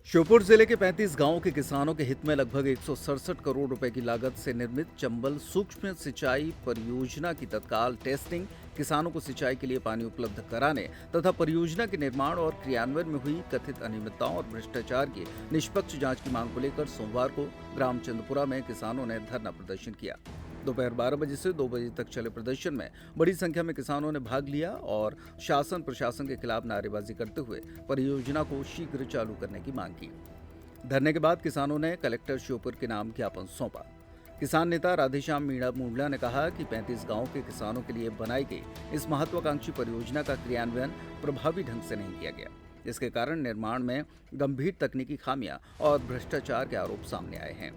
श्योपुर जिले के 35 गांवों के किसानों के हित में लगभग 167 करोड़ रुपए की लागत से निर्मित चंबल सूक्ष्म सिंचाई परियोजना की तत्काल टेस्टिंग, किसानों को सिंचाई के लिए पानी उपलब्ध कराने तथा परियोजना के निर्माण और क्रियान्वयन में हुई कथित अनियमितताओं और भ्रष्टाचार की निष्पक्ष जांच की मांग को लेकर सोमवार को ग्राम चंदपुरा में किसानों ने धरना प्रदर्शन किया। दोपहर 12 बजे से 2 बजे तक चले प्रदर्शन में बड़ी संख्या में किसानों ने भाग लिया और शासन प्रशासन के खिलाफ नारेबाजी करते हुए परियोजना को शीघ्र चालू करने की मांग की। धरने के बाद किसानों ने कलेक्टर श्योपुर के नाम ज्ञापन सौंपा। किसान नेता राधेश्याम मीणा मुंडला ने कहा कि 35 गांव के किसानों के लिए बनाई गई इस महत्वाकांक्षी परियोजना का क्रियान्वयन प्रभावी ढंग से नहीं किया गया। इसके कारण निर्माण में गंभीर तकनीकी खामियां और भ्रष्टाचार के आरोप सामने आए हैं।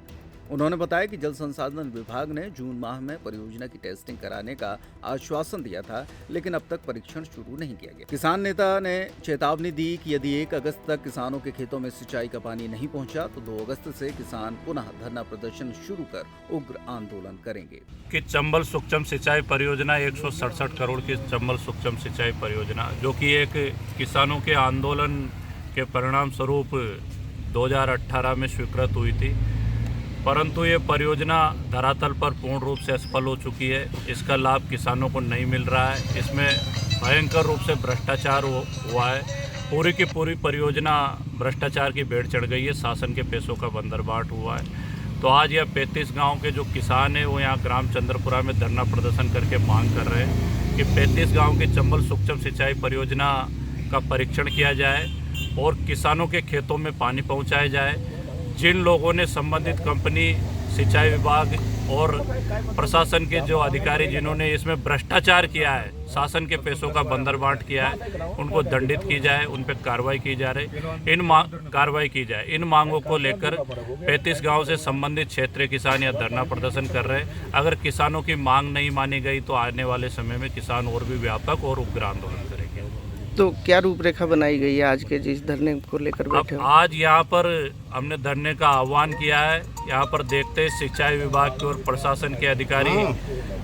उन्होंने बताया कि जल संसाधन विभाग ने जून माह में परियोजना की टेस्टिंग कराने का आश्वासन दिया था, लेकिन अब तक परीक्षण शुरू नहीं किया गया। किसान नेता ने चेतावनी दी कि यदि 1 अगस्त तक किसानों के खेतों में सिंचाई का पानी नहीं पहुंचा तो 2 अगस्त से किसान पुनः धरना प्रदर्शन शुरू कर उग्र आंदोलन करेंगे। कि चंबल सूक्ष्म सिंचाई परियोजना 167 करोड़ की चंबल सूक्ष्म सिंचाई परियोजना, जो कि एक किसानों के आंदोलन के परिणाम स्वरूप 2018 में स्वीकृत हुई थी, परंतु ये परियोजना धरातल पर पूर्ण रूप से असफल हो चुकी है। इसका लाभ किसानों को नहीं मिल रहा है। इसमें भयंकर रूप से भ्रष्टाचार हुआ है। पूरी की पूरी परियोजना भ्रष्टाचार की भेंट चढ़ गई है। शासन के पैसों का बंदरबाट हुआ है। तो आज यह 35 गांव के जो किसान हैं वो यहाँ ग्राम चंद्रपुरा में धरना प्रदर्शन करके मांग कर रहे हैं कि 35 गाँव की चंबल सूक्ष्म सिंचाई परियोजना का परीक्षण किया जाए और किसानों के खेतों में पानी पहुँचाया जाए। जिन लोगों ने संबंधित कंपनी, सिंचाई विभाग और प्रशासन के जो अधिकारी जिन्होंने इसमें भ्रष्टाचार किया है, शासन के पैसों का बंदरबाट किया है, उनको दंडित की जाए, उन पर कार्रवाई की जा रही कार्रवाई की जाए। इन मांगों को लेकर 35 गांव से संबंधित क्षेत्रीय किसान यह धरना प्रदर्शन कर रहे हैं। अगर किसानों की मांग नहीं मानी गई तो आने वाले समय में किसान और भी व्यापक और उग्र आंदोलन करेंगे। तो क्या रूपरेखा बनाई गई है आज के जिस धरने को लेकर बैठे हो? आज यहाँ पर हमने धरने का आह्वान किया है। यहाँ पर देखते हैं सिंचाई विभाग के और प्रशासन के अधिकारी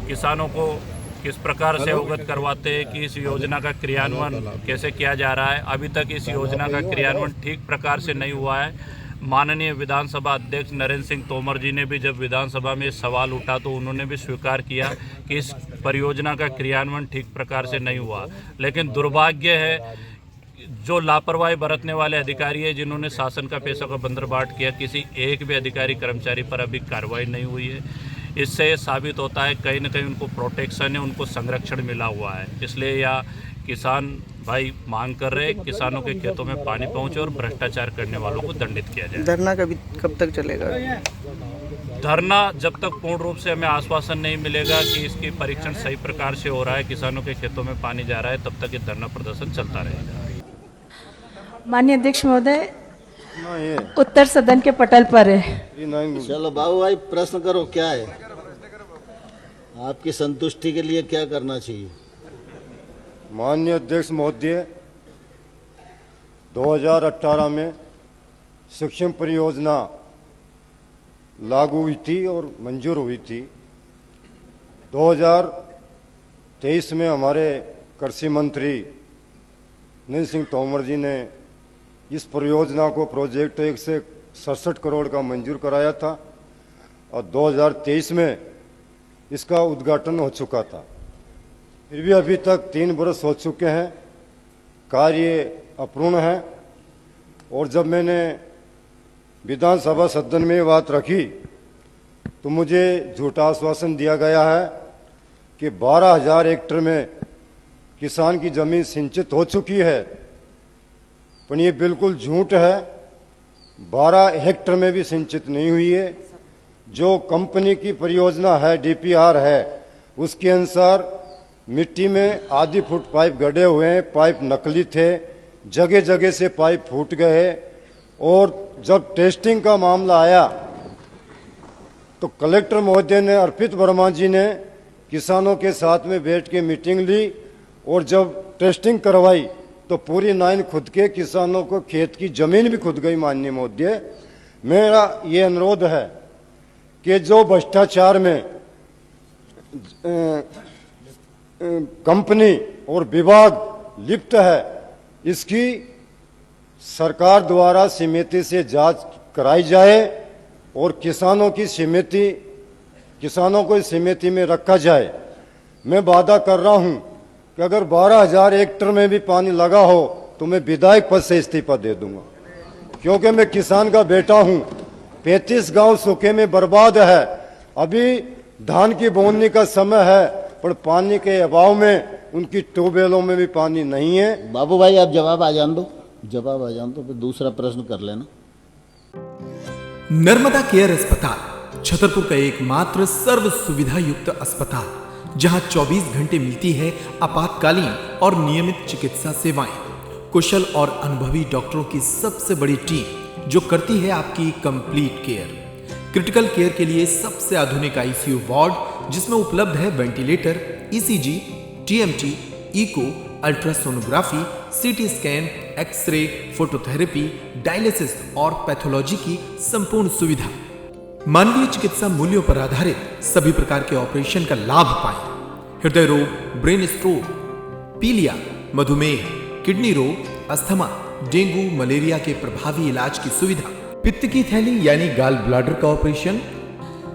किसानों को किस प्रकार से अवगत करवाते हैं कि इस योजना का क्रियान्वयन कैसे किया जा रहा है। अभी तक इस योजना का क्रियान्वयन ठीक प्रकार से नहीं हुआ है। माननीय विधानसभा अध्यक्ष नरेंद्र सिंह तोमर जी ने भी जब विधानसभा में सवाल उठा तो उन्होंने भी स्वीकार किया कि इस परियोजना का क्रियान्वयन ठीक प्रकार से नहीं हुआ। लेकिन दुर्भाग्य है जो लापरवाही बरतने वाले अधिकारी है जिन्होंने शासन का पैसों का बंदरबाट किया, किसी एक भी अधिकारी कर्मचारी पर अभी कार्रवाई नहीं हुई है। इससे ये साबित होता है कहीं ना कहीं उनको प्रोटेक्शन है, उनको संरक्षण मिला हुआ है। इसलिए यह किसान भाई मांग कर रहे हैं किसानों के खेतों में पानी पहुंचे और भ्रष्टाचार करने वालों को दंडित किया जाए। धरना कब तक चलेगा? धरना जब तक पूर्ण रूप से हमें आश्वासन नहीं मिलेगा कि इसकी परीक्षण सही प्रकार से हो रहा है, किसानों के खेतों में पानी जा रहा है, तब तक ये धरना प्रदर्शन चलता रहेगा। माननीय अध्यक्ष महोदय, उत्तर सदन के पटल पर है। चलो बाबू भाई प्रश्न करो, क्या है आपकी संतुष्टि के लिए क्या करना चाहिए? माननीय अध्यक्ष महोदय, 2018 में सूक्ष्म परियोजना लागू हुई थी और मंजूर हुई थी। 2023 में हमारे कृषि मंत्री नरेंद्र सिंह तोमर जी ने इस परियोजना को प्रोजेक्ट 167 करोड़ का मंजूर कराया था और 2023 में इसका उद्घाटन हो चुका था। फिर भी अभी तक 3 वर्ष हो चुके हैं, कार्य अपूर्ण है। और जब मैंने विधानसभा सदन में बात रखी तो मुझे झूठा आश्वासन दिया गया है कि 12,000 हेक्टेयर में किसान की जमीन सिंचित हो चुकी है, पर ये बिल्कुल झूठ है। 12 हेक्टेयर में भी सिंचित नहीं हुई है। जो कंपनी की परियोजना है, डीपीआर है, उसके अनुसार मिट्टी में आधी फुट पाइप गड़े हुए हैं, पाइप नकली थे, जगह जगह से पाइप फूट गए। और जब टेस्टिंग का मामला आया तो कलेक्टर महोदय ने, अर्पित वर्मा जी ने किसानों के साथ में बैठ के मीटिंग ली और जब टेस्टिंग करवाई तो पूरी 9 खुद के किसानों को खेत की जमीन भी खुद गई। माननीय महोदय, मेरा ये अनुरोध है कि जो भ्रष्टाचार में कंपनी और विभाग लिप्त है, इसकी सरकार द्वारा समिति से जांच कराई जाए और किसानों को इस समिति में रखा जाए। मैं वादा कर रहा हूं कि अगर 12,000 हेक्टेयर में भी पानी लगा हो तो मैं विधायक पद से इस्तीफा दे दूंगा, क्योंकि मैं किसान का बेटा हूं। 35 गांव सूखे में बर्बाद है। अभी धान की बोने का समय है, पर पानी के अभाव में उनकी ट्यूबवेलों में भी पानी नहीं है। बाबू भाई आप जवाब आ जान दो, फिर दूसरा प्रश्न कर लेना। नर्मदा केयर अस्पताल छतरपुर का एकमात्र सर्व सुविधा युक्त अस्पताल, जहां 24 घंटे मिलती है आपातकालीन और नियमित चिकित्सा सेवाएं। कुशल और अनुभवी डॉक्टरों की सबसे बड़ी टीम जो करती है आपकी कंप्लीट केयर। क्रिटिकल केयर के लिए सबसे आधुनिक आईसीयू वार्ड, जिसमें उपलब्ध है ventilator, ECG, TMT, echo, ultrasonography, CT scan, xray, phototherapy, dialysis और पैथोलॉजी की संपूर्ण सुविधा। मानवीय चिकित्सा मूल्यों पर आधारित सभी प्रकार के ऑपरेशन का लाभ पाएं। हृदय रोग, ब्रेन स्ट्रोक, पीलिया, मधुमेह, किडनी रोग, अस्थमा, डेंगू, मलेरिया के प्रभावी इलाज की सुविधा, पित्त की थैली यानी गाल ब्लैडर का ऑपरेशन,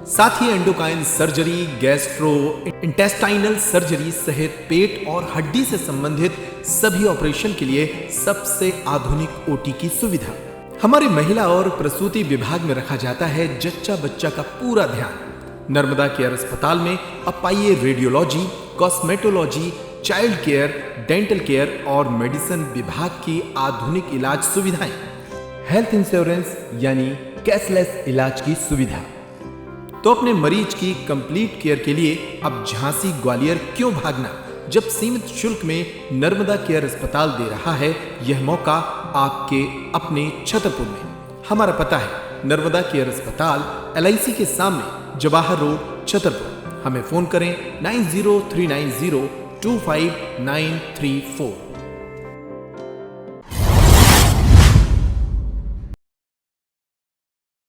साथ ही endocrine surgery, gastro intestinal surgery सहित पेट और हड्डी से संबंधित सभी ऑपरेशन के लिए सबसे आधुनिक ओटी की सुविधा। हमारे महिला और प्रसूति विभाग में रखा जाता है जच्चा बच्चा का पूरा ध्यान। नर्मदा केयर अस्पताल में अब पाइए radiology, cosmetology, child care, dental care और मेडिसिन विभाग की आधुनिक इलाज सुविधाएं, हेल्थ इंश्योरेंस यानी कैशलेस इलाज की सुविधा। तो अपने मरीज की कंप्लीट केयर के लिए अब झांसी ग्वालियर क्यों भागना, जब सीमित शुल्क में नर्मदा केयर अस्पताल दे रहा है यह मौका आपके अपने छतरपुर में। हमारा पता है नर्मदा केयर अस्पताल, LIC के सामने, जवाहर रोड, छतरपुर। हमें फोन करें 9039025934।